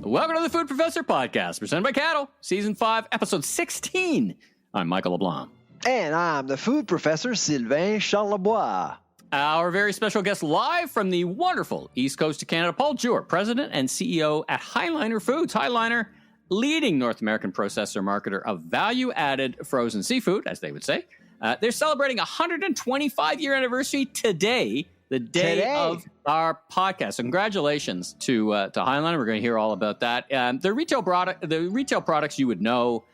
Welcome to the Food Professor Podcast, presented by Cattle, Season 5, Episode 16. I'm Michael LeBlanc. And I'm the Food Professor, Sylvain Charlebois. Our very special guest live from the wonderful East Coast of Canada, Paul Jewer, President and CEO at Highliner Foods. Highliner, leading North American processor marketer of value-added frozen seafood, as they would say. They're celebrating a 125-year anniversary today, the day of our podcast. So congratulations to Highliner. We're going to hear all about that. The retail products you would know,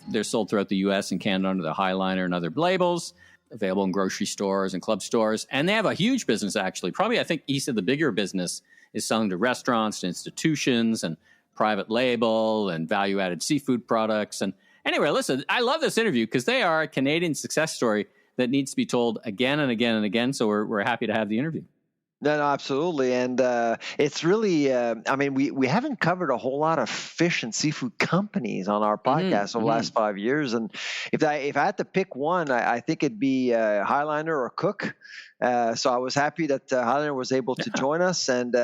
they're sold throughout the U.S. and Canada under the Highliner and other labels, available in grocery stores and club stores. And they have a huge business, actually. Probably, I think, East of the bigger business is selling to restaurants, to institutions, and private label and value-added seafood products. And anyway, listen, I love this interview because they are a Canadian success story that needs to be told again and again and again. So we're happy to have the interview. No, absolutely. And it's really, we haven't covered a whole lot of fish and seafood companies on our podcast over the last 5 years. And if I had to pick one, I think it'd be Highliner or Cook. So I was happy that Highliner was able to join us. And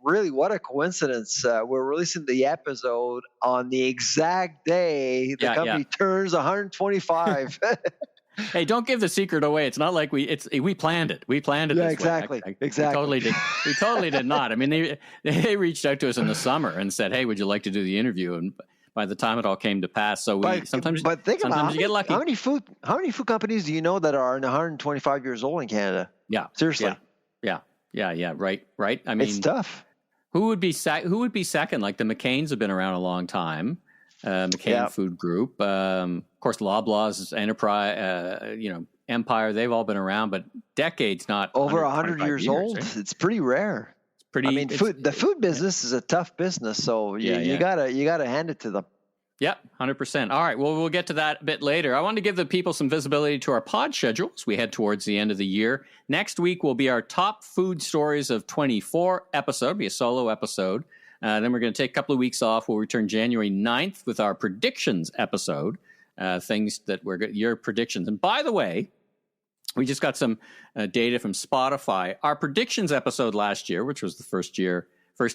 really, what a coincidence. We're releasing the episode on the exact day the company turns 125. Hey, don't give the secret away. It's not like we planned it. We planned it. Yeah, this exactly. way. Exactly. We totally did not. I mean, they reached out to us in the summer and said, "Hey, would you like to do the interview?" And by the time it all came to pass, so sometimes you get lucky. How many food companies do you know that are 125 years old in Canada? Yeah, seriously. Yeah. Right. I mean, it's tough. Who would be second? Like the McCains have been around a long time. McCain Food Group, of course, Loblaws, Enterprise, Empire. They've all been around, but decades, not over 100 years old. Right? It's pretty rare. The food business is a tough business, so you gotta hand it to them. Yep, 100%. All right, well, we'll get to that a bit later. I wanted to give the people some visibility to our pod schedule as we head towards the end of the year. Next week will be our top food stories of 24 episode, be a solo episode. Then we're going to take a couple of weeks off. We'll return January 9th with our predictions episode, things that your predictions. And by the way, we just got some data from Spotify. Our predictions episode last year, which was the first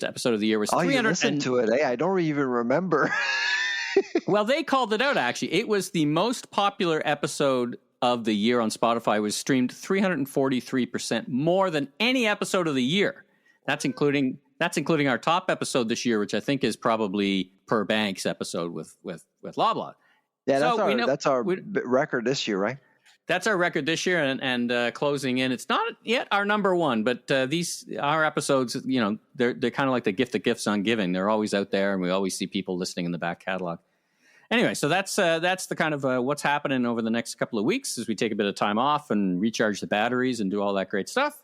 episode of the year, was 300. You listened to it, I don't even remember. Well, they called it out, actually. It was the most popular episode of the year on Spotify. It was streamed 343% more than any episode of the year. That's including our top episode this year, which I think is probably Per Banks episode with Loblaw. Yeah, that's our record this year, right? That's our record this year, and closing in. It's not yet our number one, but our episodes, they're kind of like the gift that gifts on giving. They're always out there, and we always see people listening in the back catalog. Anyway, so that's the kind of what's happening over the next couple of weeks as we take a bit of time off and recharge the batteries and do all that great stuff.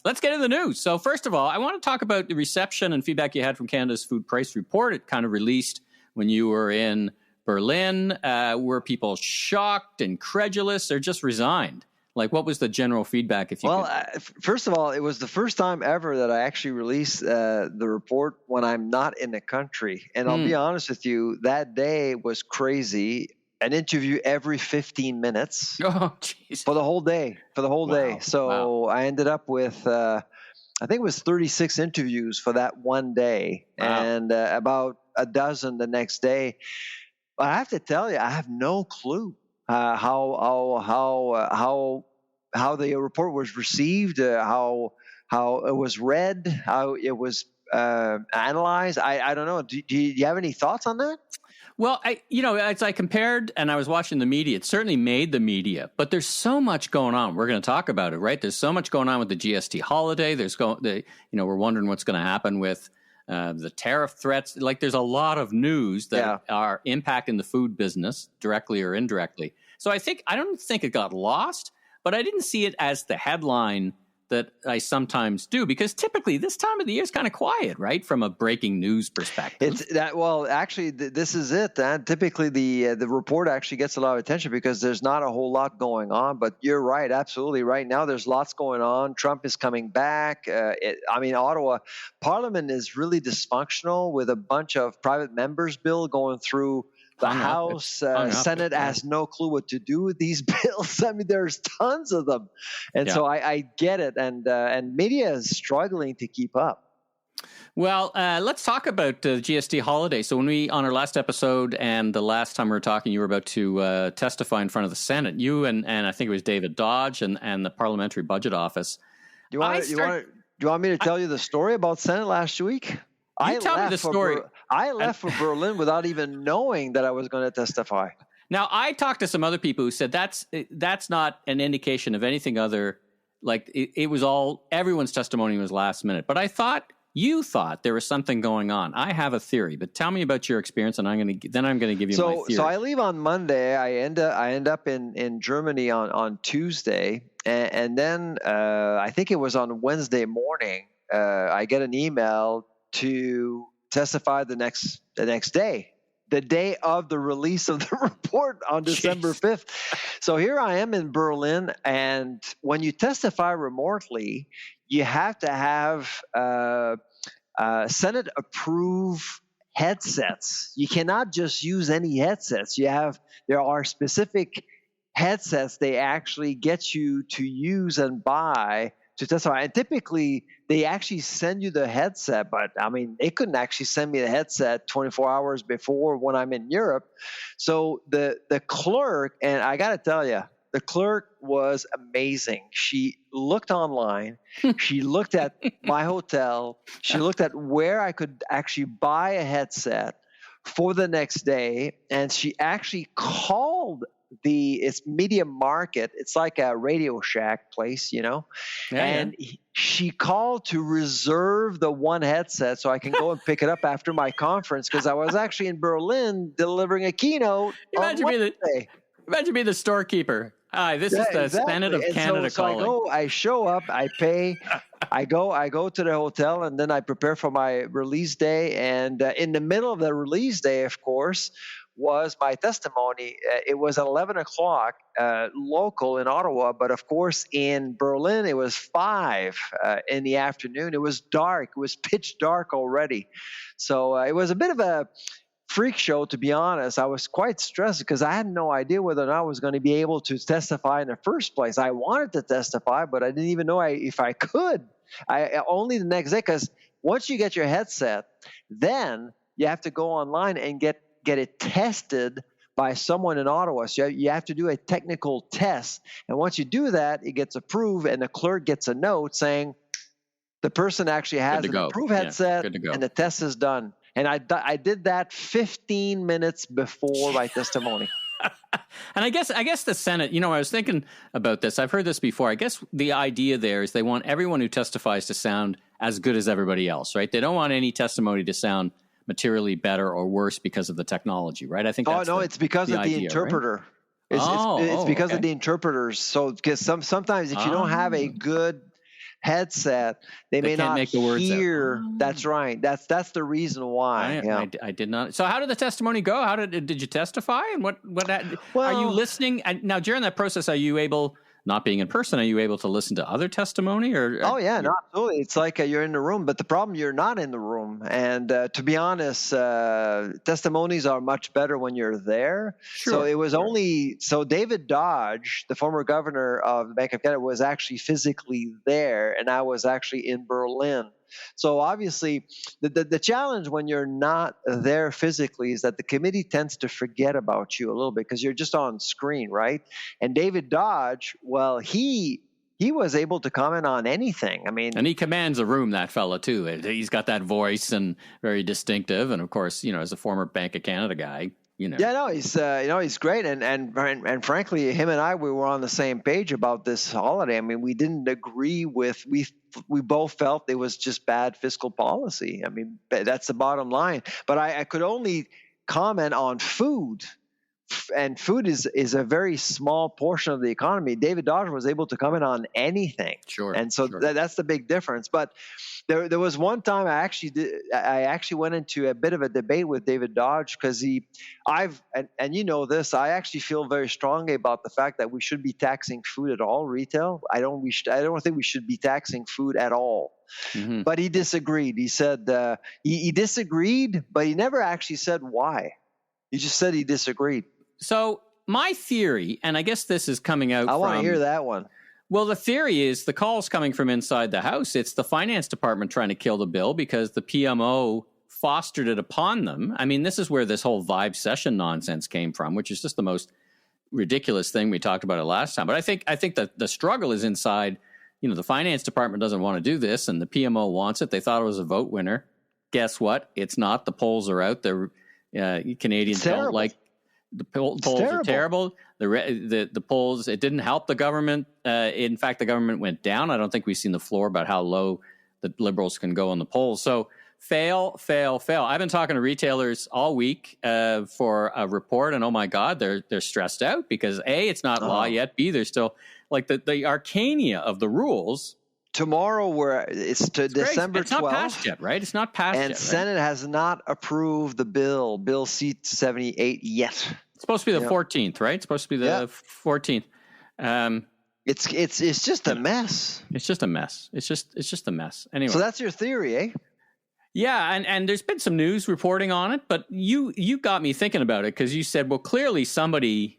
Let's get into the news. So first of all, I want to talk about the reception and feedback you had from Canada's Food Price Report. It kind of released when you were in Berlin. Were people shocked, incredulous, or just resigned? Like, what was the general feedback? First of all, it was the first time ever that I actually released the report when I'm not in the country. And I'll be honest with you, that day was crazy. An interview every 15 minutes for the whole day. So I ended up with, I think it was 36 interviews for that one day, and about a dozen the next day. But I have to tell you, I have no clue how the report was received, how it was read, how it was analyzed. I don't know. Do you have any thoughts on that? Well, as I compared and I was watching the media, it certainly made the media, but there's so much going on. We're going to talk about it, right? There's so much going on with the GST holiday. We're wondering what's going to happen with the tariff threats. Like, there's a lot of news that are impacting the food business directly or indirectly. So I don't think it got lost, but I didn't see it as the headline that I sometimes do, because typically this time of the year is kind of quiet, right? From a breaking news perspective. Actually, this is it. Typically, the report actually gets a lot of attention because there's not a whole lot going on. But you're right, absolutely. Right now, there's lots going on. Trump is coming back. Ottawa Parliament is really dysfunctional with a bunch of private members' bill going through the House. Senate has no clue what to do with these bills. I mean, there's tons of them. And so I get it. And media is struggling to keep up. Well, let's talk about the GST holiday. So on our last episode and the last time we were talking, you were about to testify in front of the Senate. You and I think it was David Dodge and the Parliamentary Budget Office. Do you want me to tell you the story about Senate last week? Tell me the story. I left for Berlin without even knowing that I was going to testify. Now, I talked to some other people who said that's not an indication of anything other. Like it was everyone's testimony was last minute. But you thought there was something going on. I have a theory, but tell me about your experience, and I'm going to give you my theory. So I leave on Monday. I end up in Germany on Tuesday, and then I think it was on Wednesday morning. I get an email to testify the next day, the day of the release of the report on December 5th. So here I am in Berlin, and when you testify remotely, you have to have Senate approve headsets. You cannot just use any headsets. There are specific headsets they actually get you to use and buy to testify. And typically they actually send you the headset, but I mean, they couldn't actually send me the headset 24 hours before when I'm in Europe. So the clerk, and I got to tell you, the clerk was amazing. She looked online. She looked at my hotel. She looked at where I could actually buy a headset for the next day. And she actually called it's Media Market. It's like a Radio Shack place, and she called to reserve the one headset so I can go and pick it up after my conference, because I was actually in Berlin delivering a keynote on Wednesday. Imagine being the storekeeper. Hi, this is the Senate of Canada calling. So I show up, I pay, I go to the hotel, and then I prepare for my release day. And in the middle of the release day, of course, was my testimony. It was at 11 o'clock local in Ottawa, but of course in Berlin it was 5 in the afternoon. It was dark. It was pitch dark already. So it was a bit of a freak show, to be honest. I was quite stressed because I had no idea whether or not I was going to be able to testify in the first place. I wanted to testify, but I didn't even know if I could. Only the next day, because once you get your headset, then you have to go online and get it tested by someone in Ottawa. So you have to do a technical test. And once you do that, it gets approved, and the clerk gets a note saying the person actually has an approved headset, and the test is done. And I did that 15 minutes before my testimony. And I guess the Senate, I was thinking about this. I've heard this before. I guess the idea there is they want everyone who testifies to sound as good as everybody else, right? They don't want any testimony to sound materially better or worse because of the technology, right? I think that's it's because of the interpreter. Right? It's because of the interpreters. So because sometimes if you don't have a good headset, they may not make the words hear. That's right. That's the reason why. I did not. So how did the testimony go? How did you testify? And what are you listening? Now during that process, are you able, not being in person, are you able to listen to other testimony? No, absolutely. It's like you're in the room, but the problem, you're not in the room. And to be honest, testimonies are much better when you're there. Sure, so it was so David Dodge, the former governor of the Bank of Canada, was actually physically there, and I was actually in Berlin. So obviously, the challenge when you're not there physically is that the committee tends to forget about you a little bit because you're just on screen, right? And David Dodge, well, he was able to comment on anything. I mean, and he commands a room, that fella too. He's got that voice and very distinctive. And of course, as a former Bank of Canada guy, Yeah, no, he's great, and frankly, him and I, we were on the same page about this holiday. I mean, we didn't agree with we both felt it was just bad fiscal policy. I mean, that's the bottom line. But I could only comment on food. And food is a very small portion of the economy. David Dodge was able to comment on anything. Sure. And so that's the big difference. But there was one time I actually went into a bit of a debate with David Dodge because and you know this, I actually feel very strongly about the fact that we should be taxing food at all, retail. I don't think we should be taxing food at all. Mm-hmm. But he disagreed. He said he disagreed, but he never actually said why. He just said he disagreed. So my theory, and I guess this is coming out I want to hear that one. Well, the theory is the call's coming from inside the House. It's the finance department trying to kill the bill because the PMO fostered it upon them. I mean, this is where this whole Vibe session nonsense came from, which is just the most ridiculous thing. We talked about it last time. But I think that the struggle is inside. You know, the finance department doesn't want to do this, and the PMO wants it. They thought it was a vote winner. Guess what? It's not. The polls are out. The Canadians don't like the polls are terrible. The polls, it didn't help the government. In fact, the government went down. I don't think we've seen the floor about how low the Liberals can go on the polls. So fail. I've been talking to retailers all week for a report, and oh my God, they're stressed out because A, it's not law yet. B, they're still like the arcania of the rules. Tomorrow, it's December 12th. It's not passed yet, right? It's not passed yet. And Senate has not approved the Bill C-78 yet. It's supposed to be the 14th, right? It's supposed to be the 14th. It's just a mess. It's just a mess. It's just a mess. Anyway. So that's your theory, eh? Yeah, and there's been some news reporting on it, but you got me thinking about it because you said, well, clearly somebody's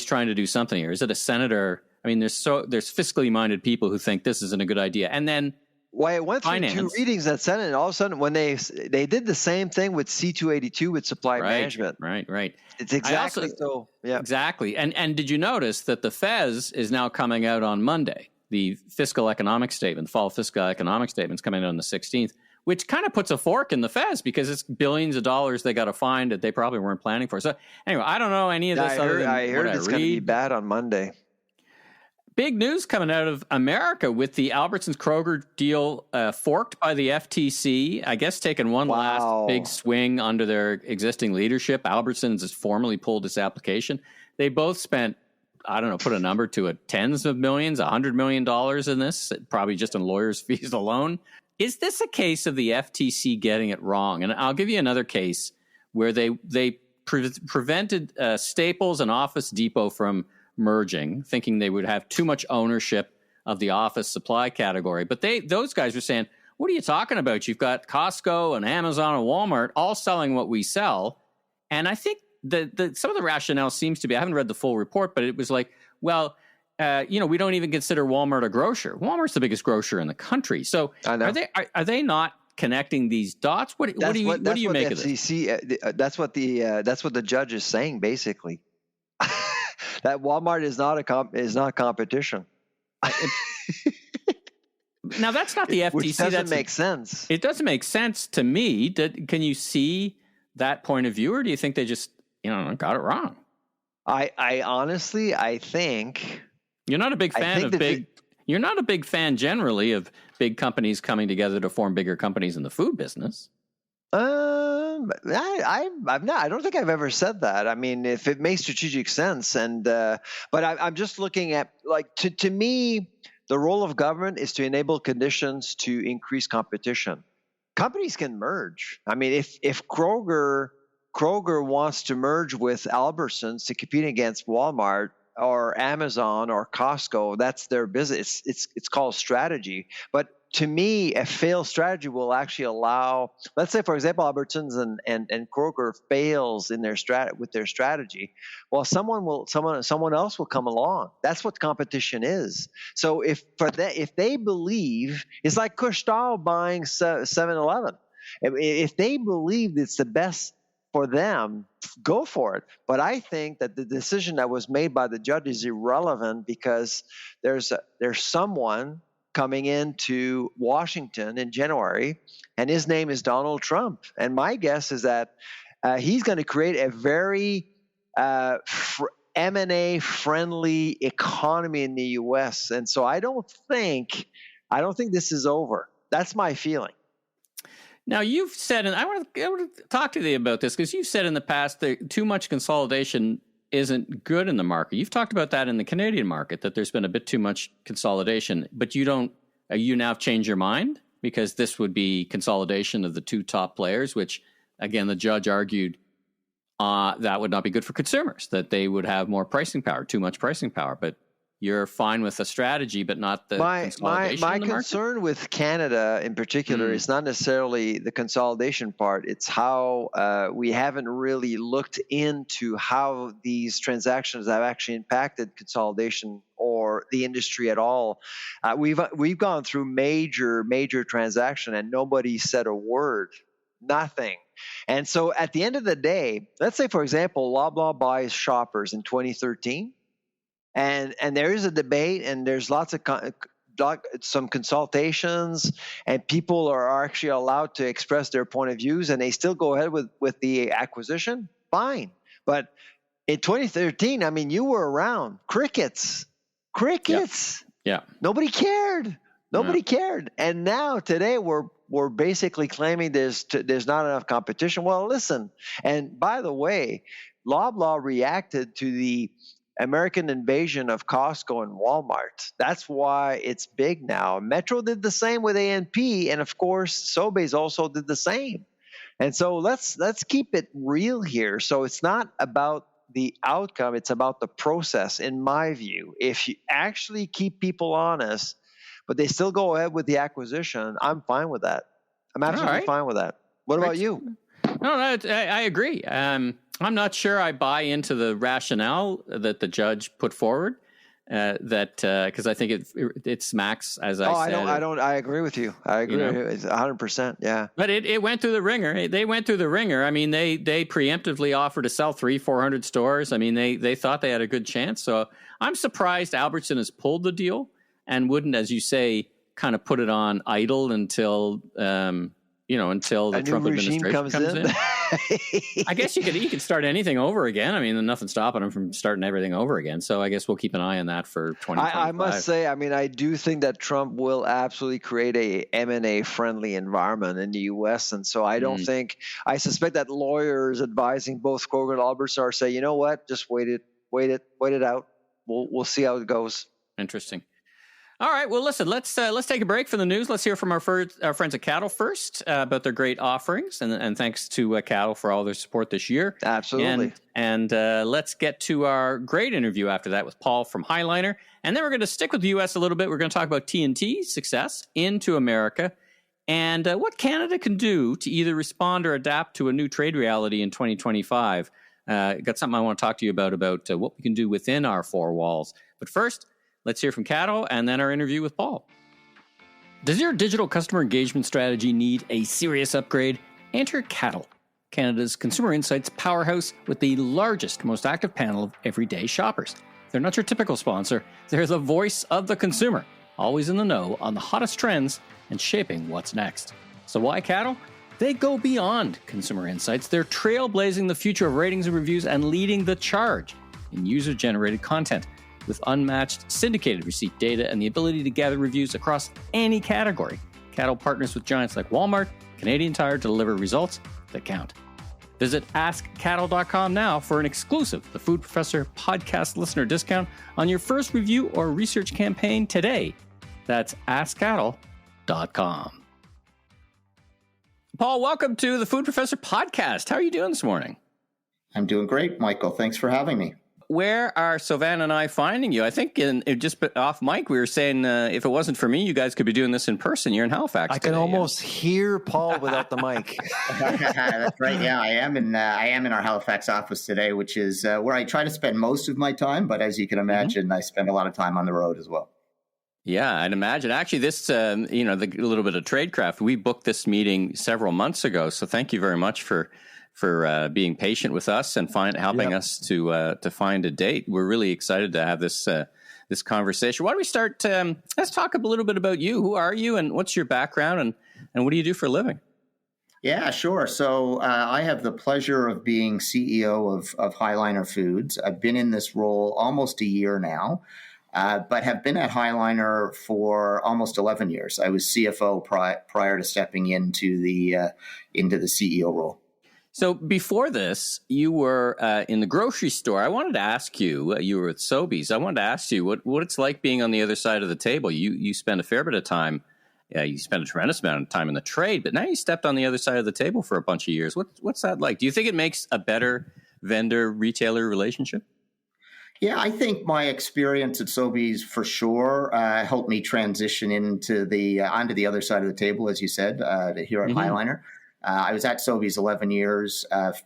trying to do something here. Is it a senator? I mean, there's fiscally minded people who think this isn't a good idea, and then it went through two readings at Senate, and all of a sudden, when they did the same thing with C-282 with supply management, right. It's exactly so. Yeah, exactly. And did you notice that the Fez is now coming out on Monday? The fiscal economic statement, the fall fiscal economic statement, is coming out on the 16th. Which kind of puts a fork in the Fez because it's billions of dollars they got to find that they probably weren't planning for. So anyway, I don't know any of this. I heard it's going to be bad on Monday. Big news coming out of America with the Albertsons-Kroger deal forked by the FTC. I guess taking one last big swing under their existing leadership. Albertsons has formally pulled this application. They both spent, I don't know, put a number to it, tens of millions, $100 million in this, probably just in lawyers' fees alone. Is this a case of the FTC getting it wrong? And I'll give you another case where they prevented Staples and Office Depot from merging, thinking they would have too much ownership of the office supply category. But those guys were saying, what are you talking about? You've got Costco and Amazon and Walmart all selling what we sell. And I think some of the rationale seems to be, I haven't read the full report, but it was like, well, we don't even consider Walmart a grocer. Walmart's the biggest grocer in the country. So are they not connecting these dots? What do you make of this? That's what the judge is saying, basically. That Walmart is not competition. Now that's not the FTC. Which doesn't make sense. It doesn't make sense to me. Can you see that point of view, or do you think they just got it wrong? I honestly think. You're not a big fan of big. You're not a big fan generally of big companies coming together to form bigger companies in the food business. I'm not. I don't think I've ever said that. I mean, if it makes strategic sense, but I'm just looking at to me, the role of government is to enable conditions to increase competition. Companies can merge. I mean, if Kroger wants to merge with Albertsons to compete against Walmart or Amazon or Costco, that's their business. It's called strategy. But to me, a failed strategy will actually allow, let's say, for example, Albertsons and Kroger fails in their strategy. Well, someone else will come along. That's what competition is. So if they believe, it's like Couche-Tard buying 7-Eleven. If they believe it's the best for them, go for it. But I think that the decision that was made by the judge is irrelevant because there's someone coming into Washington in January, and his name is Donald Trump. And my guess is that he's going to create a very M&A friendly economy in the U.S. And so I don't think this is over. That's my feeling. Now, you've said, and I want to talk to you about this, because you've said in the past that too much consolidation isn't good in the market. You've talked about that in the Canadian market, that there's been a bit too much consolidation. But you now have changed your mind? Because this would be consolidation of the two top players, which, again, the judge argued that would not be good for consumers, that they would have more pricing power, too much pricing power. But you're fine with the strategy, but not the consolidation my in the market? concern with Canada in particular is not necessarily the consolidation part. It's how we haven't really looked into how these transactions have actually impacted consolidation or the industry at all. We've gone through major transaction and nobody said a word, nothing. And so at the end of the day, let's say, for example, Loblaw buys Shoppers in 2013. And there is a debate, and there's lots of some consultations, and people are actually allowed to express their point of views, and they still go ahead with the acquisition. Fine, but in 2013, I mean, you were around. Crickets. Yeah. Nobody cared. Nobody cared. And now today we're basically claiming there's not enough competition. Well, listen, and by the way, Loblaw reacted to the American invasion of Costco and Walmart. That's why it's big now. Metro did the same with A&P, and of course, Sobeys also did the same. And so let's keep it real here. So it's not about the outcome; it's about the process, in my view. If you actually keep people honest, but they still go ahead with the acquisition, I'm fine with that. I'm absolutely fine with that. What about you? No, I agree. I'm not sure I buy into the rationale that the judge put forward. Because I think it smacks, as I said. I agree with you. I agree. It's 100%. Yeah. But it went through the ringer. They went through the ringer. I mean, they preemptively offered to sell 300-400 stores. I mean, they thought they had a good chance. So I'm surprised Albertson has pulled the deal and wouldn't, as you say, kind of put it on idle until the Trump administration comes in. I guess you could start anything over again. I mean, nothing's stopping him from starting everything over again. So I guess we'll keep an eye on that for 2025. I must say, I mean, I do think that Trump will absolutely create a M&A friendly environment in the U.S. And so I don't think, I suspect that lawyers advising both Kroger and Albertsons are saying, you know what, just wait it out. We'll see how it goes. Interesting. All right. Well, listen, let's take a break from the news. Let's hear from our friends at Cattle first about their great offerings. And thanks to Cattle for all their support this year. Absolutely. And let's get to our great interview after that with Paul from Highliner. And then we're going to stick with the U.S. a little bit. We're going to talk about TNT success into America and what Canada can do to either respond or adapt to a new trade reality in 2025. Got something I want to talk to you about what we can do within our four walls. But first, let's hear from Cattle and then our interview with Paul. Does your digital customer engagement strategy need a serious upgrade? Enter Cattle, Canada's consumer insights powerhouse with the largest, most active panel of everyday shoppers. They're not your typical sponsor. They're the voice of the consumer, always in the know on the hottest trends and shaping what's next. So why Cattle? They go beyond consumer insights. They're trailblazing the future of ratings and reviews and leading the charge in user-generated content. With unmatched syndicated receipt data and the ability to gather reviews across any category, Cattle partners with giants like Walmart, Canadian Tire to deliver results that count. Visit askcattle.com now for an exclusive The Food Professor podcast listener discount on your first review or research campaign today. That's askcattle.com. Paul, welcome to The Food Professor podcast. How are you doing this morning? I'm doing great, Michael. Thanks for having me. Where are Sylvain and I finding you? I think just off mic, we were saying if it wasn't for me, you guys could be doing this in person. You're in Halifax. I can almost hear Paul without the mic. That's right. Yeah, I am in our Halifax office today, which is where I try to spend most of my time. But as you can imagine, I spend a lot of time on the road as well. Yeah, I'd imagine. Actually, this, the little bit of tradecraft, we booked this meeting several months ago. So thank you very much for being patient with us and helping us to find a date. We're really excited to have this conversation. Why don't we start? Let's talk a little bit about you. Who are you, and what's your background, and what do you do for a living? Yeah, sure. So I have the pleasure of being CEO of Highliner Foods. I've been in this role almost a year now, but have been at Highliner for almost 11 years. I was CFO prior to stepping into the CEO role. So before this, you were in the grocery store. I wanted to ask you, you were with Sobeys. I wanted to ask you what it's like being on the other side of the table. You spend a fair bit of time. You spend a tremendous amount of time in the trade, but now you stepped on the other side of the table for a bunch of years. What's that like? Do you think it makes a better vendor-retailer relationship? Yeah, I think my experience at Sobeys for sure helped me transition into onto the other side of the table, as you said, here at Highliner. I was at Sobeys 11 years,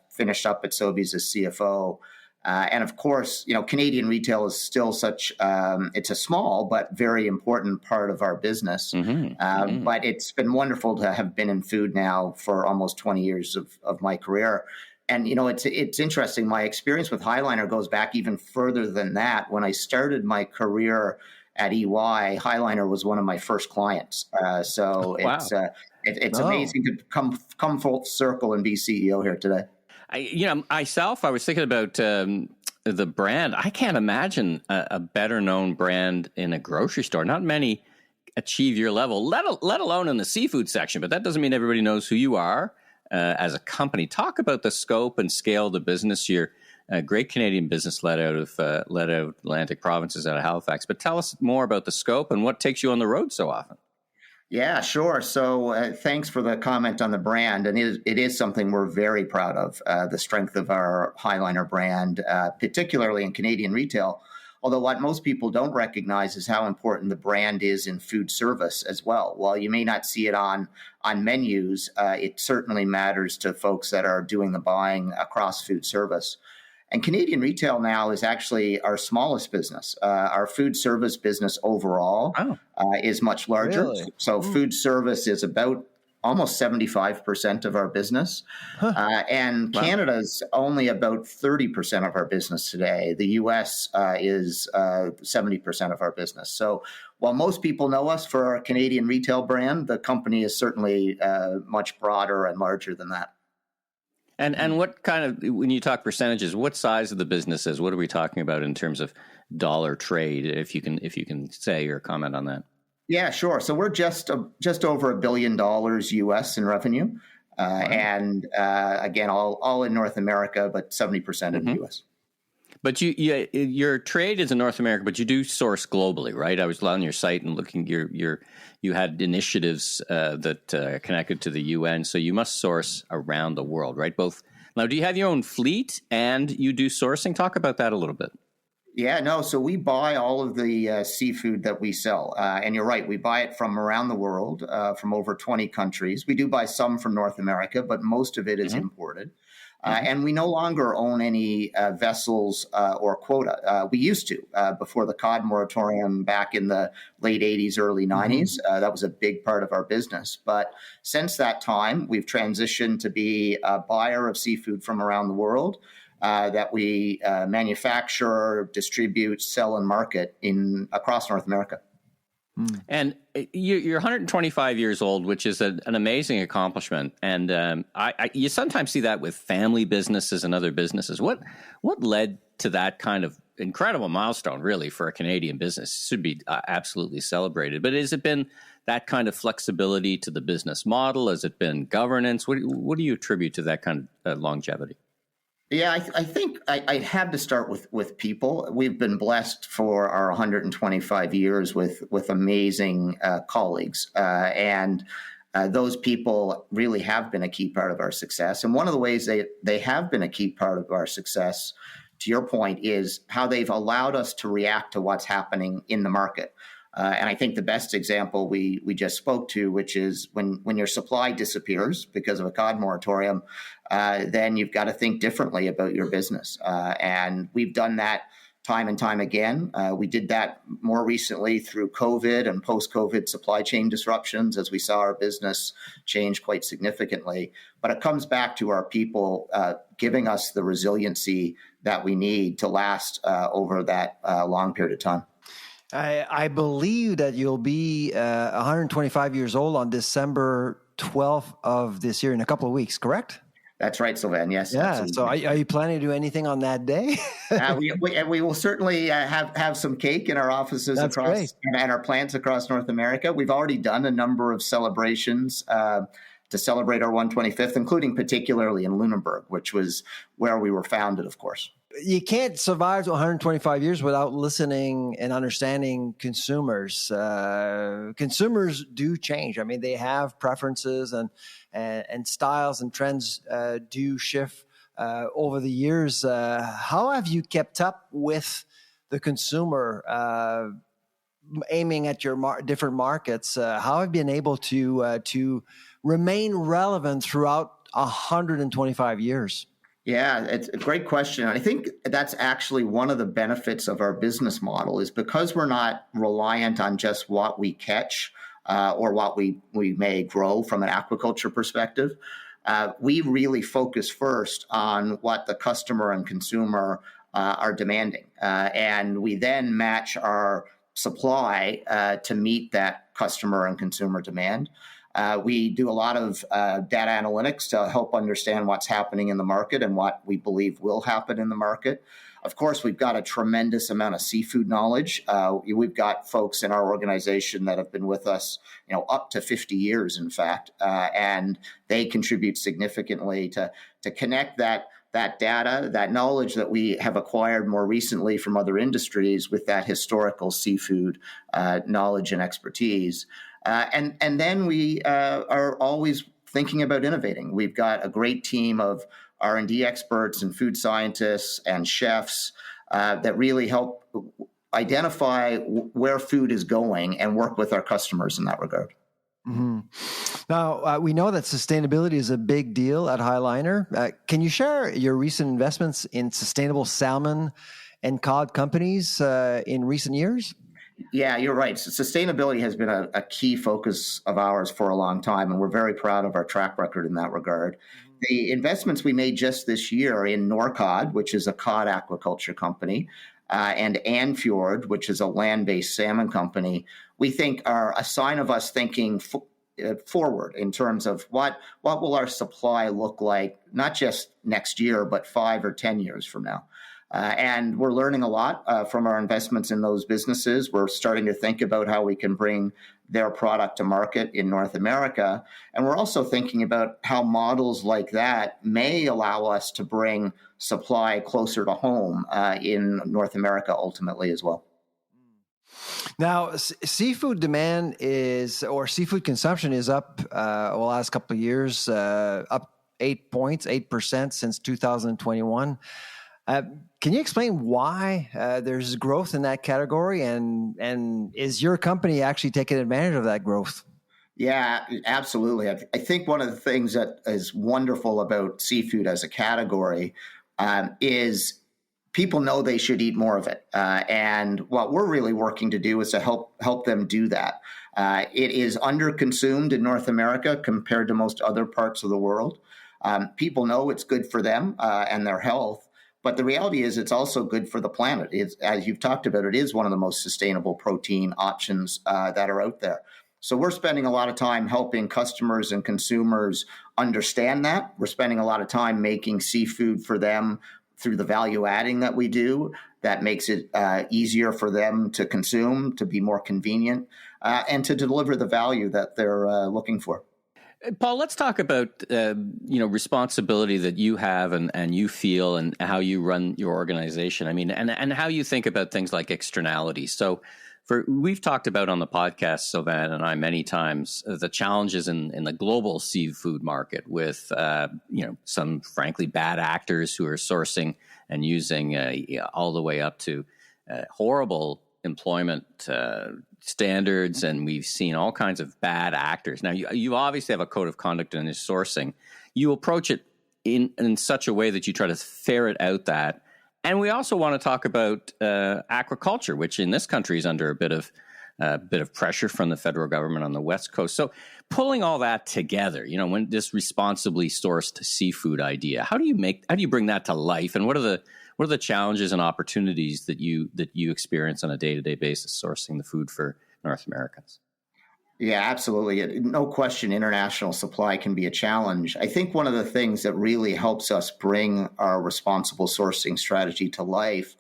finished up at Sobeys as CFO. And of course, Canadian retail is still it's a small but very important part of our business. But it's been wonderful to have been in food now for almost 20 years of my career. And, it's interesting. My experience with Highliner goes back even further than that. When I started my career at EY, Highliner was one of my first clients. So it's amazing to come full circle and be CEO here today. I was thinking about the brand. I can't imagine a better known brand in a grocery store. Not many achieve your level, let alone in the seafood section. But that doesn't mean everybody knows who you are as a company. Talk about the scope and scale of the business. You're a great Canadian business led out of Atlantic provinces, out of Halifax. But tell us more about the scope and what takes you on the road so often. Yeah, sure. So thanks for the comment on the brand. And it is something we're very proud of, the strength of our Highliner brand, particularly in Canadian retail. Although what most people don't recognize is how important the brand is in food service as well. While you may not see it on menus, it certainly matters to folks that are doing the buying across food service. And Canadian retail now is actually our smallest business. Our food service business overall is much larger. Really? So food service is about almost 75% of our business. And Canada's only about 30% of our business today. The US is 70% of our business. So while most people know us for our Canadian retail brand, the company is certainly much broader and larger than that. And what kind of, when you talk percentages, what size of the business is? What are we talking about in terms of dollar trade, if you can say or comment on that? Yeah, sure. So we're just over $1 billion US in revenue. And again, all in North America, but 70% in the US. But your trade is in North America, but you do source globally, right? I was on your site and looking. You had initiatives that connected to the UN, so you must source around the world, right? Both. Now, do you have your own fleet and you do sourcing? Talk about that a little bit. Yeah, no. So we buy all of the seafood that we sell, and you're right. We buy it from around the world, from over 20 countries. We do buy some from North America, but most of it is imported. And we no longer own any vessels or quota. We used to before the cod moratorium back in the late 80s, early 90s. That was a big part of our business. But since that time, we've transitioned to be a buyer of seafood from around the world that we manufacture, distribute, sell, and market across North America. And you're 125 years old, which is an amazing accomplishment. And you sometimes see that with family businesses and other businesses. What led to that kind of incredible milestone, really, for a Canadian business? It should be absolutely celebrated. But has it been that kind of flexibility to the business model? Has it been governance? What do you attribute to that kind of longevity? Yeah, I think I'd have to start with people. We've been blessed for our 125 years with amazing colleagues, and those people really have been a key part of our success. And one of the ways they have been a key part of our success, to your point, is how they've allowed us to react to what's happening in the market. And I think the best example we just spoke to, which is when your supply disappears because of a cod moratorium, then you've got to think differently about your business. And we've done that time and time again. We did that more recently through COVID and post-COVID supply chain disruptions as we saw our business change quite significantly. But it comes back to our people giving us the resiliency that we need to last over that long period of time. I believe that you'll be 125 years old on December 12th of this year in a couple of weeks, correct? That's right, Sylvain. Yes. Yeah. Absolutely. So are you planning to do anything on that day? We will certainly have some cake in our offices and our plants across North America. We've already done a number of celebrations to celebrate our 125th, including particularly in Lunenburg, which was where we were founded, of course. You can't survive to 125 years without listening and understanding consumers. Consumers do change. I mean, they have preferences and styles and trends do shift over the years. How have you kept up with the consumer, aiming at your different markets, how have you been able to remain relevant throughout 125 years? Yeah, it's a great question. I think that's actually one of the benefits of our business model is because we're not reliant on just what we catch or what we may grow from an aquaculture perspective. We really focus first on what the customer and consumer are demanding. And we then match our supply to meet that customer and consumer demand. We do a lot of data analytics to help understand what's happening in the market and what we believe will happen in the market. Of course, we've got a tremendous amount of seafood knowledge. We've got folks in our organization that have been with us, up to 50 years, in fact, and they contribute significantly to connect that data, that knowledge that we have acquired more recently from other industries with that historical seafood knowledge and expertise. And then we are always thinking about innovating. We've got a great team of R&D experts and food scientists and chefs that really help identify where food is going and work with our customers in that regard. Mm-hmm. Now, we know that sustainability is a big deal at Highliner. Can you share your recent investments in sustainable salmon and cod companies in recent years? Yeah, you're right. So sustainability has been a key focus of ours for a long time, and we're very proud of our track record in that regard. The investments we made just this year in Norcod, which is a cod aquaculture company, and Anfjord, which is a land-based salmon company, we think are a sign of us thinking forward in terms of what will our supply look like, not just next year, but 5 or 10 years from now. And we're learning a lot from our investments in those businesses. We're starting to think about how we can bring their product to market in North America. And we're also thinking about how models like that may allow us to bring supply closer to home in North America ultimately as well. Now, seafood demand seafood consumption is up the last couple of years, up 8% since 2021. Can you explain why there's growth in that category, and is your company actually taking advantage of that growth? Yeah, absolutely. I think one of the things that is wonderful about seafood as a category is people know they should eat more of it. And what we're really working to do is to help them do that. It is underconsumed in North America compared to most other parts of the world. People know it's good for them and their health. But the reality is it's also good for the planet. As you've talked about, it is one of the most sustainable protein options that are out there. So we're spending a lot of time helping customers and consumers understand that. We're spending a lot of time making seafood for them through the value adding that we do. That makes it easier for them to consume, to be more convenient, and to deliver the value that they're looking for. Paul, let's talk about responsibility that you have and you feel and how you run your organization. I mean, and how you think about things like externalities. So we've talked about on the podcast, Sylvain and I, many times, the challenges in the global seafood market with some frankly bad actors who are sourcing and using all the way up to horrible employment standards, and we've seen all kinds of bad actors. Now, you obviously have a code of conduct in this sourcing. You approach it in such a way that you try to ferret out that. And we also want to talk about aquaculture, which in this country is under a bit of pressure from the federal government on the West Coast. So pulling all that together, when this responsibly sourced seafood idea, how do you bring that to life, and what are the challenges and opportunities that you experience on a day-to-day basis sourcing the food for North Americans? Yeah, absolutely. No question, international supply can be a challenge. I think one of the things that really helps us bring our responsible sourcing strategy to life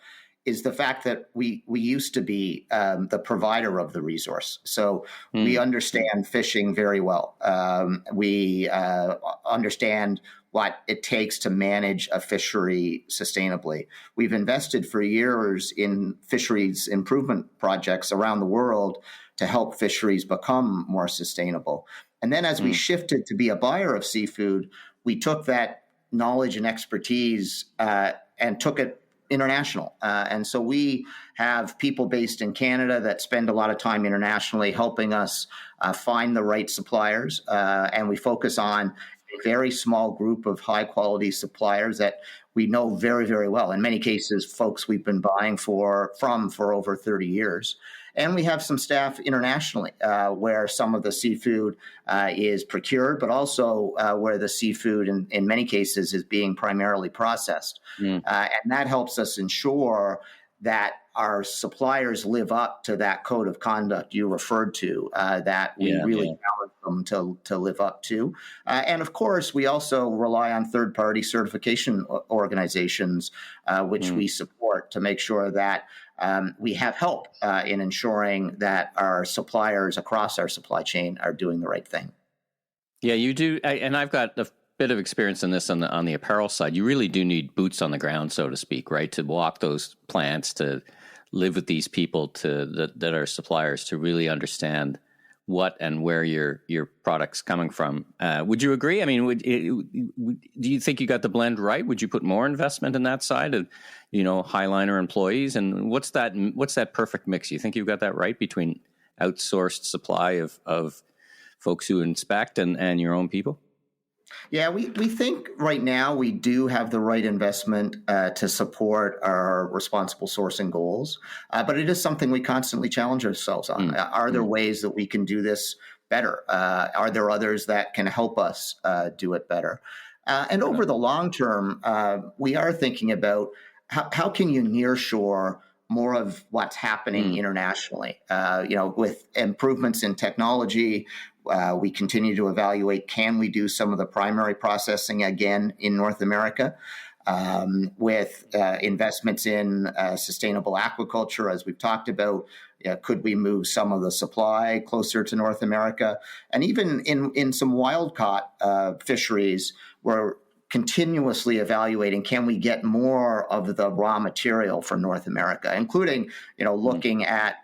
is the fact that we used to be the provider of the resource. So we understand fishing very well. We understand what it takes to manage a fishery sustainably. We've invested for years in fisheries improvement projects around the world to help fisheries become more sustainable. And then as we shifted to be a buyer of seafood, we took that knowledge and expertise and took it international. And so we have people based in Canada that spend a lot of time internationally helping us find the right suppliers. And we focus on a very small group of high quality suppliers that we know very, very well. In many cases, folks we've been buying from for over 30 years. And we have some staff internationally where some of the seafood is procured, but also where the seafood in many cases is being primarily processed. And that helps us ensure that our suppliers live up to that code of conduct you referred to, that we really challenge them to live up to. And of course, we also rely on third-party certification organizations, which we support to make sure that we have help in ensuring that our suppliers across our supply chain are doing the right thing. Yeah, you do. And I've got a bit of experience in this on the apparel side. You really do need boots on the ground, so to speak, right? To walk those plants, to live with these people that are suppliers, to really understand what and where your product's coming from. Would you agree? I mean, do you think you got the blend right? Would you put more investment in that side of, Highliner employees? And what's that perfect mix? You think you've got that right between outsourced supply of folks who inspect and your own people? Yeah, we think right now we do have the right investment to support our responsible sourcing goals, but it is something we constantly challenge ourselves on. Are there ways that we can do this better? Are there others that can help us do it better? And over the long term, we are thinking about how can you nearshore more of what's happening internationally? With improvements in technology, we continue to evaluate, can we do some of the primary processing again in North America? With investments in sustainable aquaculture, as we've talked about, could we move some of the supply closer to North America? And even in some wild-caught fisheries, we're continuously evaluating, can we get more of the raw material from North America, including, looking at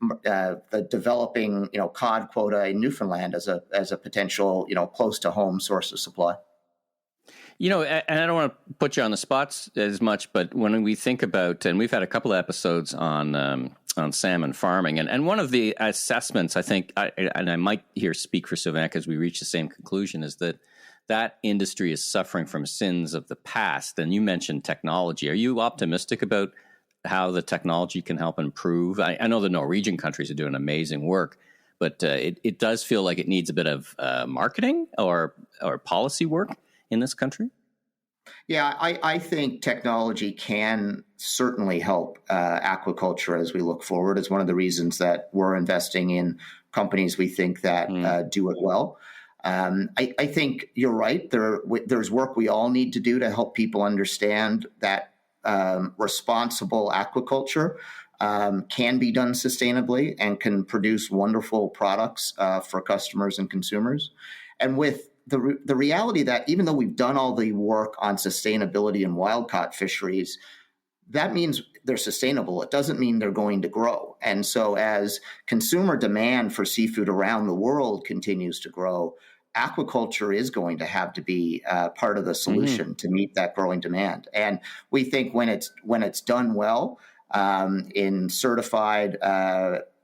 the developing, cod quota in Newfoundland as a potential, close to home source of supply. And I don't want to put you on the spots as much, but when we think about, and we've had a couple of episodes on salmon farming, and one of the assessments, I think, and I might here speak for Sylvain because we reach the same conclusion, is that industry is suffering from sins of the past. And you mentioned technology. Are you optimistic about how the technology can help improve? I know the Norwegian countries are doing amazing work, but it does feel like it needs a bit of marketing or policy work in this country. Yeah, I think technology can certainly help aquaculture as we look forward. It's one of the reasons that we're investing in companies we think that do it well. I think you're right. There's work we all need to do to help people understand that responsible aquaculture can be done sustainably and can produce wonderful products for customers and consumers. And with the reality that even though we've done all the work on sustainability in wild-caught fisheries, that means they're sustainable. It doesn't mean they're going to grow. And so as consumer demand for seafood around the world continues to grow, aquaculture is going to have to be part of the solution to meet that growing demand. And we think when it's done well in certified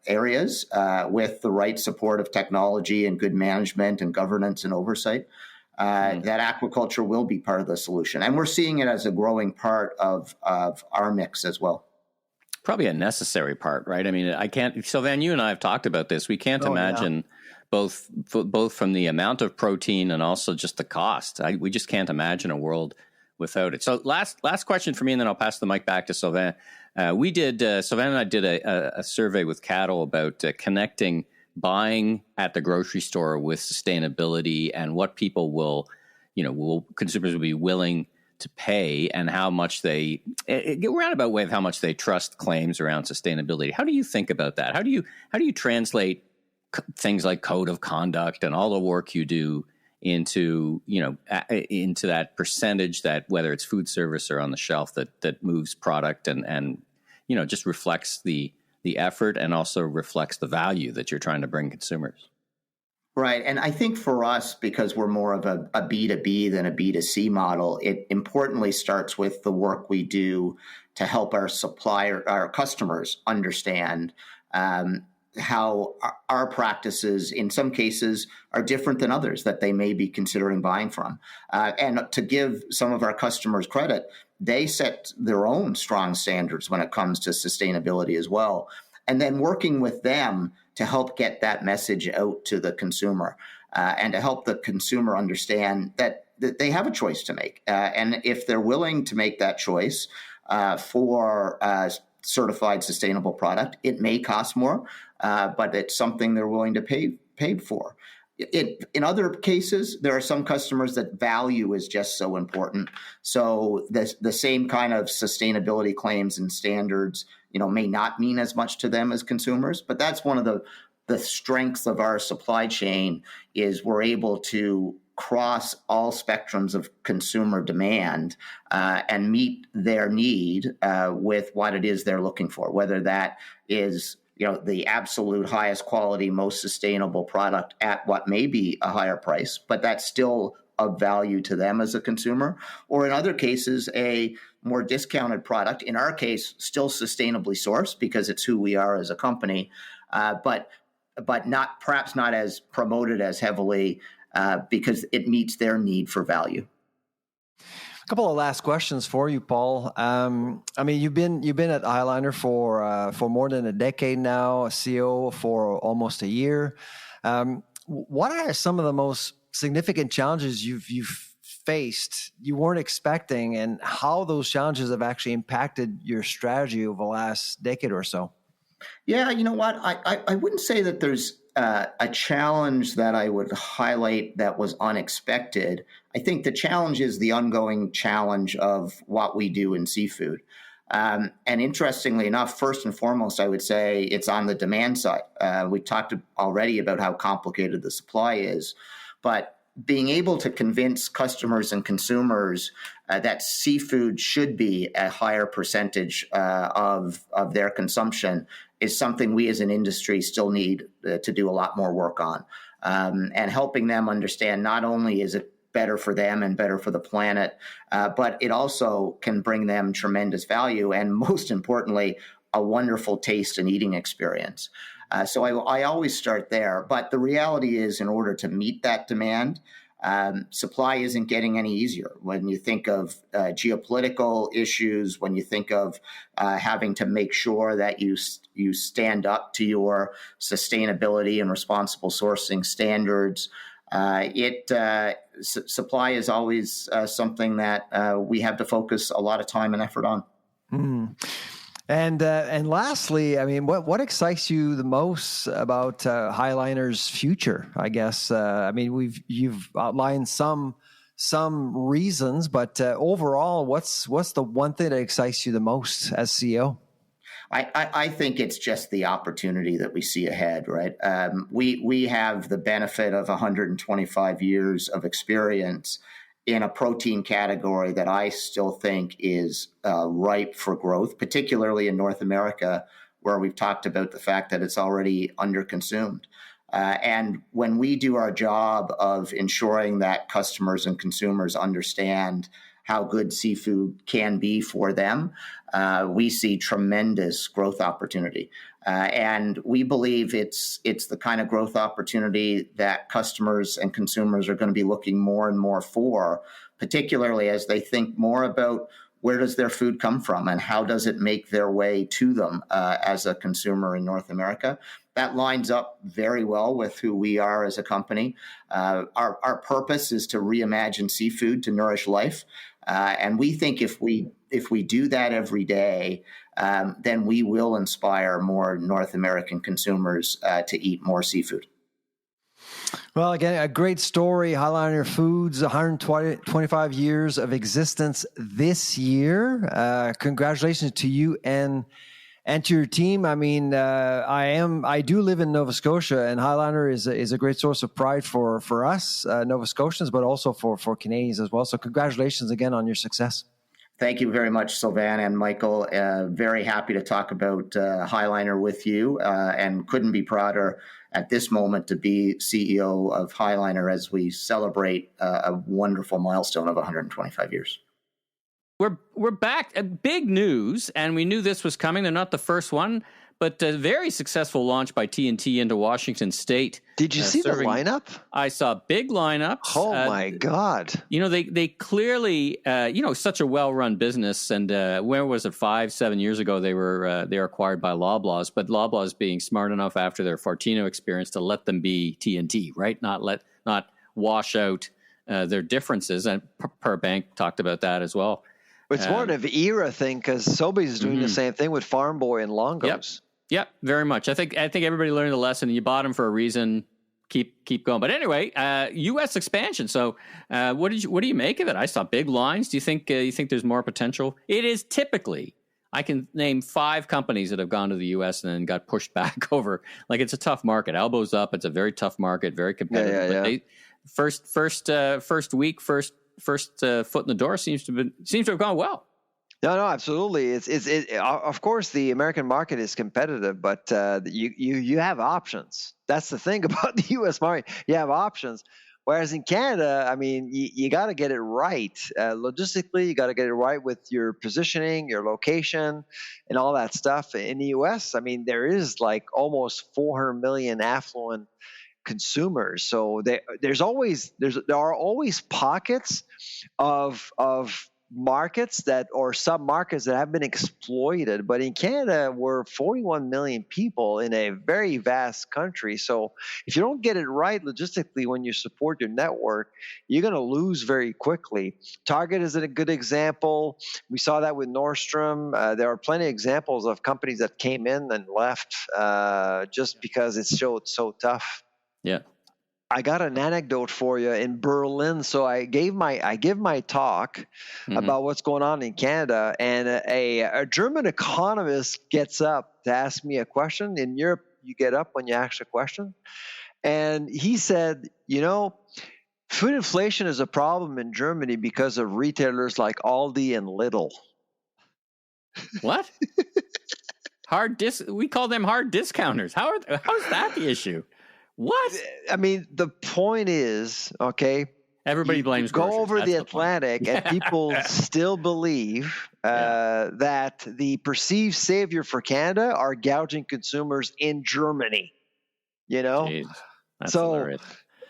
areas with the right support of technology and good management and governance and oversight, that aquaculture will be part of the solution. And we're seeing it as a growing part of our mix as well. Probably a necessary part, right? I mean, Sylvain, you and I have talked about this. We can't imagine both from the amount of protein and also just the cost. We just can't imagine a world without it. So last question for me, and then I'll pass the mic back to Sylvain. Sylvain and I did a survey with cattle about connecting buying at the grocery store with sustainability and what people consumers will be willing to pay and how much they roundabout way of how much they trust claims around sustainability. How do you think about that? How do you translate things like code of conduct and all the work you do into that percentage that whether it's food service or on the shelf that moves product and just reflects the effort and also reflects the value that you're trying to bring consumers? Right. And I think for us, because we're more of a B2B than a B2C model, it importantly starts with the work we do to help our customers understand how our practices, in some cases, are different than others that they may be considering buying from. And to give some of our customers credit, they set their own strong standards when it comes to sustainability as well. And then working with them to help get that message out to the consumer and to help the consumer understand that they have a choice to make. And if they're willing to make that choice for certified sustainable product, it may cost more, but it's something they're willing to pay for. In other cases, there are some customers that value is just so important. So the same kind of sustainability claims and standards, may not mean as much to them as consumers. But that's one of the strengths of our supply chain is we're able to cross all spectrums of consumer demand and meet their need with what it is they're looking for, whether that is the absolute highest quality, most sustainable product at what may be a higher price, but that's still of value to them as a consumer, or in other cases, a more discounted product, in our case, still sustainably sourced because it's who we are as a company, but perhaps not as promoted as heavily because it meets their need for value. A couple of last questions for you, Paul. You've been at High Liner for more than a decade now, a CEO for almost a year. What are some of the most significant challenges you've faced you weren't expecting, and how those challenges have actually impacted your strategy over the last decade or so? Yeah, you know what? I wouldn't say that there's a challenge that I would highlight that was unexpected. I think the challenge is the ongoing challenge of what we do in seafood. And interestingly enough, first and foremost, I would say it's on the demand side. We talked already about how complicated the supply is, but being able to convince customers and consumers that seafood should be a higher percentage of their consumption is something we as an industry still need to do a lot more work on. And helping them understand not only is it better for them and better for the planet, but it also can bring them tremendous value and, most importantly, a wonderful taste and eating experience. So I always start there. But the reality is, in order to meet that demand, supply isn't getting any easier. When you think of geopolitical issues, when you think of having to make sure that you stand up to your sustainability and responsible sourcing standards, supply is always something that we have to focus a lot of time and effort on. Mm. And lastly, what excites you the most about High Liner's future? I guess you've outlined some reasons, but overall, what's the one thing that excites you the most as CEO? I think it's just the opportunity that we see ahead, right? We have the benefit of 125 years of experience in a protein category that I still think is ripe for growth, particularly in North America, where we've talked about the fact that it's already underconsumed. And when we do our job of ensuring that customers and consumers understand how good seafood can be for them, we see tremendous growth opportunity. And we believe it's the kind of growth opportunity that customers and consumers are going to be looking more and more for, particularly as they think more about where does their food come from and how does it make their way to them as a consumer in North America. That lines up very well with who we are as a company. Our purpose is to reimagine seafood to nourish life. And we think if we do that every day, then we will inspire more North American consumers to eat more seafood. Well, again, a great story. High Liner Foods, 125 years of existence this year. Congratulations to you and to your team. I do live in Nova Scotia, and High Liner is a great source of pride for us, Nova Scotians, but also for Canadians as well. So congratulations again on your success. Thank you very much, Sylvain and Michael. Very happy to talk about High Liner with you and couldn't be prouder at this moment to be CEO of Highliner as we celebrate a wonderful milestone of 125 years. We're back. Big news, and we knew this was coming. They're not the first one, but a very successful launch by T&T into Washington State. Did you see the lineup? I saw big lineups. Oh my God! They clearly, such a well-run business. And where was it? 5-7 years ago, they were acquired by Loblaws. But Loblaws being smart enough after their Fortino experience to let them be T&T, right? Not wash out their differences. And Per Bank talked about that as well. It's more of an era thing because Sobeys is doing the same thing with Farm Boy and Longos. Yep, very much. I think everybody learned the lesson. You bought them for a reason. Keep going. But anyway, U.S. expansion. So, what do you make of it? I saw big lines. Do you think there's more potential? It is typically. I can name 5 companies that have gone to the U.S. and then got pushed back over. Like, it's a tough market. Elbows up. It's a very tough market. Very competitive. Yeah. But they, first week, first foot in the door seems to have gone well. No, absolutely. It's of course the American market is competitive, but you have options. That's the thing about the U.S. market. You have options. Whereas in Canada, I mean, you got to get it right. Logistically, you got to get it right with your positioning, your location, and all that stuff. In the U.S., I mean, there is like almost 400 million affluent consumers. So there are always pockets of markets or sub-markets that have been exploited. But in Canada, we're 41 million people in a very vast country. So if you don't get it right logistically when you support your network, you're going to lose very quickly. Target is a good example. We saw that with Nordstrom. There are plenty of examples of companies that came in and left just because it's so tough. Yeah. I got an anecdote for you in Berlin. So I give my talk about what's going on in Canada, and a German economist gets up to ask me a question. In Europe, you get up when you ask a question. And he said, food inflation is a problem in Germany because of retailers like Aldi and Lidl. What? We call them hard discounters. How is that the issue? What? I mean, the point is, okay, everybody blames go groceries. over the Atlantic and people still believe that the perceived savior for Canada are gouging consumers in Germany. Jeez, that's hilarious.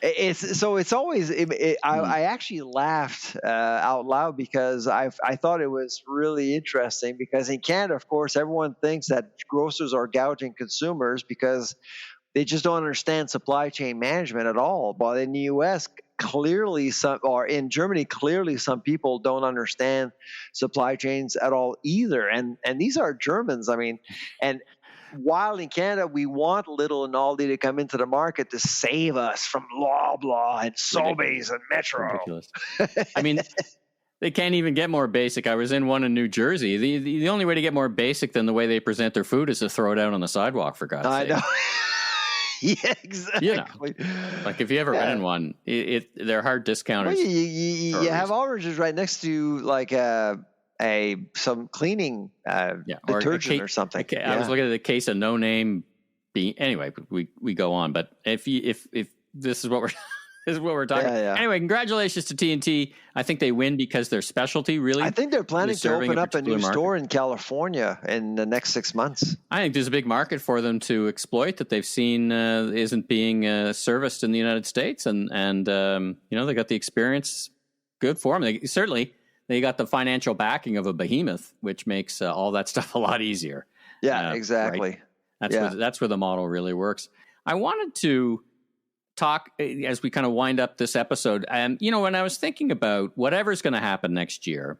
It's always. I actually laughed out loud because I thought it was really interesting because in Canada, of course, everyone thinks that grocers are gouging consumers because they just don't understand supply chain management at all. But in the U.S., in Germany, clearly some people don't understand supply chains at all either. And these are Germans. I mean, and while in Canada we want Lidl and Aldi to come into the market to save us from Loblaw and Sobeys and Metro. Ridiculous. I mean, they can't even get more basic. I was in one in New Jersey. The only way to get more basic than the way they present their food is to throw it out on the sidewalk, for God's sake. I know. Yeah, exactly. Like if you ever been in one, they're hard discounters. Well, you have oranges right next to like some cleaning detergent or something. I was looking at the case of no name bean. Anyway, we go on. But if this is what we're talking about. Anyway, congratulations to T&T. I think they win because their specialty really. I think they're planning to open up a new store in California in the next 6 months. I think there's a big market for them to exploit that they've seen isn't being serviced in the United States, and they got the experience. Good for them. They got the financial backing of a behemoth, which makes all that stuff a lot easier. Yeah, exactly. Right? That's where the model really works. I wanted to talk as we kind of wind up this episode. And, when I was thinking about whatever's going to happen next year,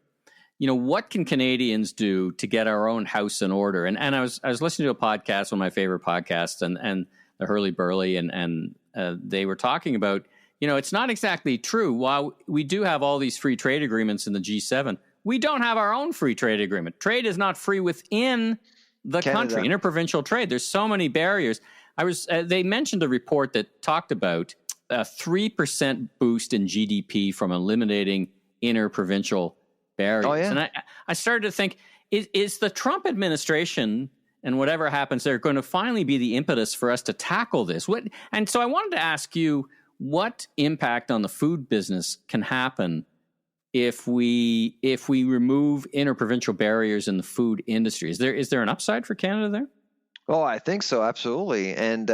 what can Canadians do to get our own house in order? And I was listening to a podcast, one of my favorite podcasts, and the Hurley Burley, and they were talking about, it's not exactly true. While we do have all these free trade agreements in the G7, we don't have our own free trade agreement. Trade is not free within the country, interprovincial trade. There's so many barriers. They mentioned a report that talked about a 3% boost in GDP from eliminating interprovincial barriers. Oh, yeah. And I started to think, is the Trump administration and whatever happens, they're going to finally be the impetus for us to tackle this. And so I wanted to ask you, what impact on the food business can happen if we remove interprovincial barriers in the food industry? Is there an upside for Canada there? Oh, I think so, absolutely. And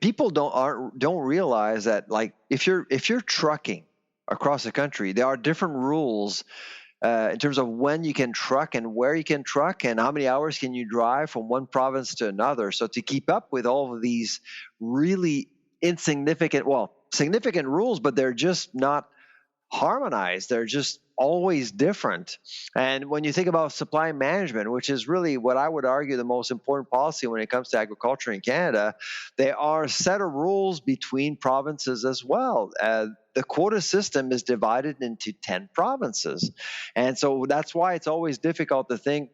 people don't realize that, like, if you're trucking across the country, there are different rules in terms of when you can truck and where you can truck and how many hours can you drive from one province to another. So to keep up with all of these really significant rules, but they're just not harmonized. They're just always different. And when you think about supply management, which is really what I would argue the most important policy when it comes to agriculture in Canada, there are a set of rules between provinces as well. The quota system is divided into 10 provinces. And so that's why it's always difficult to think.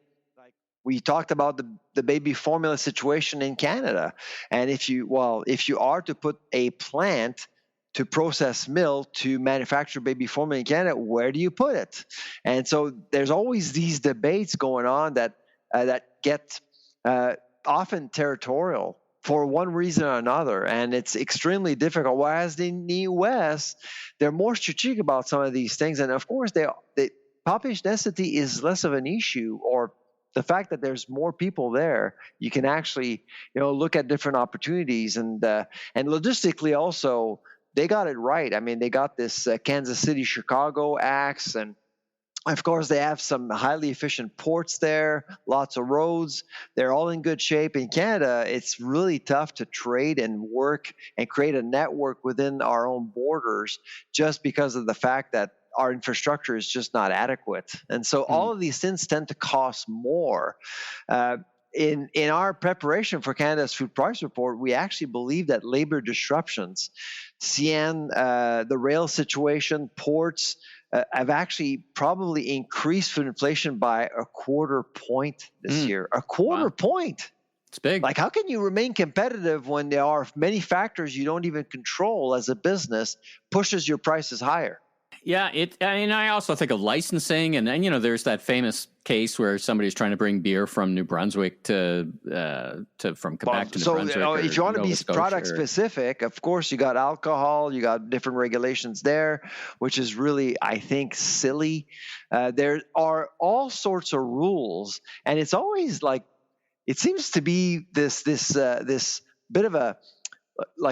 We talked about the baby formula situation in Canada. And if you are to put a plant to process milk to manufacture baby formula in Canada, where do you put it? And so there's always these debates going on that get often territorial for one reason or another, and it's extremely difficult. Whereas in the U.S., they're more strategic about some of these things, and of course, the population density is less of an issue, or the fact that there's more people there, you can actually look at different opportunities, and logistically also. They got it right. I mean, they got this Kansas City-Chicago axe, and of course, they have some highly efficient ports there, lots of roads. They're all in good shape. In Canada, it's really tough to trade and work and create a network within our own borders just because of the fact that our infrastructure is just not adequate. And so all of these things tend to cost more. In our preparation for Canada's food price report, we actually believe that labor disruptions, CN, the rail situation, ports, have actually probably increased food inflation by a quarter point this year. A quarter point. It's big. Like, how can you remain competitive when there are many factors you don't even control as a business pushes your prices higher? Yeah, I also think of licensing, and there's that famous case where somebody's trying to bring beer from New Brunswick from Quebec to New Brunswick. So if you want to be product specific, of course you got alcohol, you got different regulations there, which is really, I think, silly. There are all sorts of rules, and it's always like it seems to be this bit of a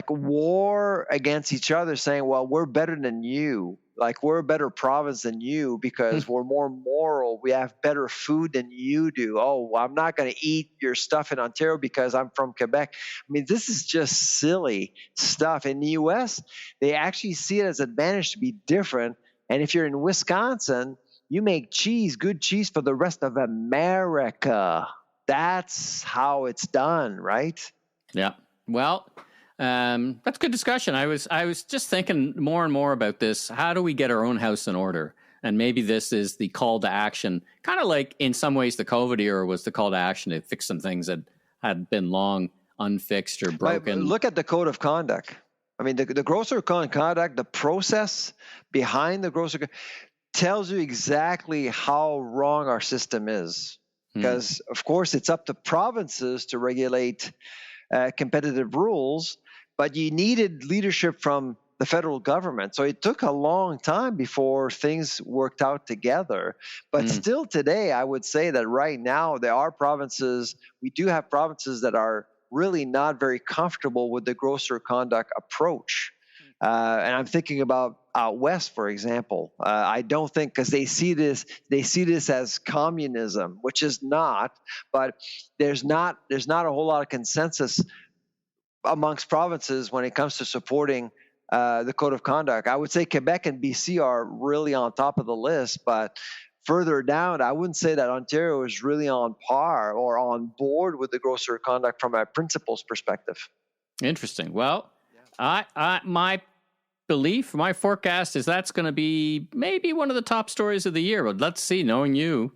war against each other, saying, well, we're better than you. Like, we're a better province than you because we're more moral. We have better food than you do. Oh, I'm not going to eat your stuff in Ontario because I'm from Quebec. I mean, this is just silly stuff. In the U.S., they actually see it as an advantage to be different. And if you're in Wisconsin, you make cheese, good cheese for the rest of America. That's how it's done, right? Yeah. Well, that's good discussion. I was just thinking more and more about this. How do we get our own house in order? And maybe this is the call to action, kind of like in some ways the COVID era was the call to action to fix some things that had been long unfixed or broken. Look at the code of conduct. I mean, the grocer code of conduct, the process behind the grocer tells you exactly how wrong our system is. Because, of course, it's up to provinces to regulate competitive rules, but you needed leadership from the federal government. So it took a long time before things worked out together. But still today, I would say that right now we do have provinces that are really not very comfortable with the grocer conduct approach. And I'm thinking about out west, for example. I don't think, because they see this as communism, which is not, but there's not a whole lot of consensus amongst provinces when it comes to supporting the code of conduct. I would say Quebec and BC are really on top of the list, but further down, I wouldn't say that Ontario is really on par or on board with the grocer conduct from a principles perspective. Interesting. Well, my belief, my forecast is that's going to be maybe one of the top stories of the year. But let's see, knowing the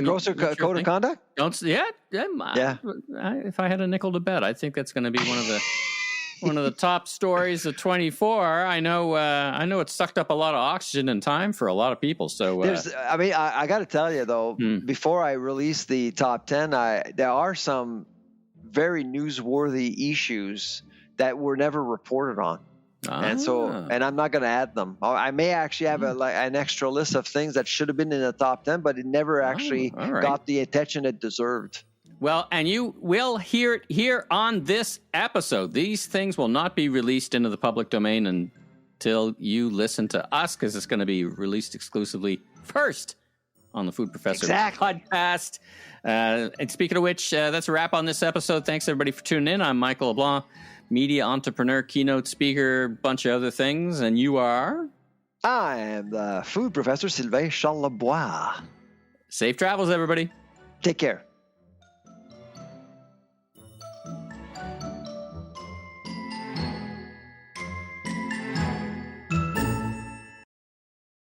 grocer code of conduct. If I had a nickel to bet, I think that's going to be one of the one of the top stories of 24. I know it sucked up a lot of oxygen and time for a lot of people. So I got to tell you though, before I release the top 10, there are some very newsworthy issues that were never reported on. And I'm not going to add them. I may actually have an extra list of things that should have been in the top 10, but it never actually got the attention it deserved. Well, and you will hear it here on this episode. These things will not be released into the public domain until you listen to us, because it's going to be released exclusively first on the Food Professor podcast. And speaking of which, that's a wrap on this episode. Thanks, everybody, for tuning in. I'm Michael LeBlanc, media entrepreneur, keynote speaker, bunch of other things. And you are? I am the Food Professor Sylvain Charlebois. Safe travels, everybody. Take care.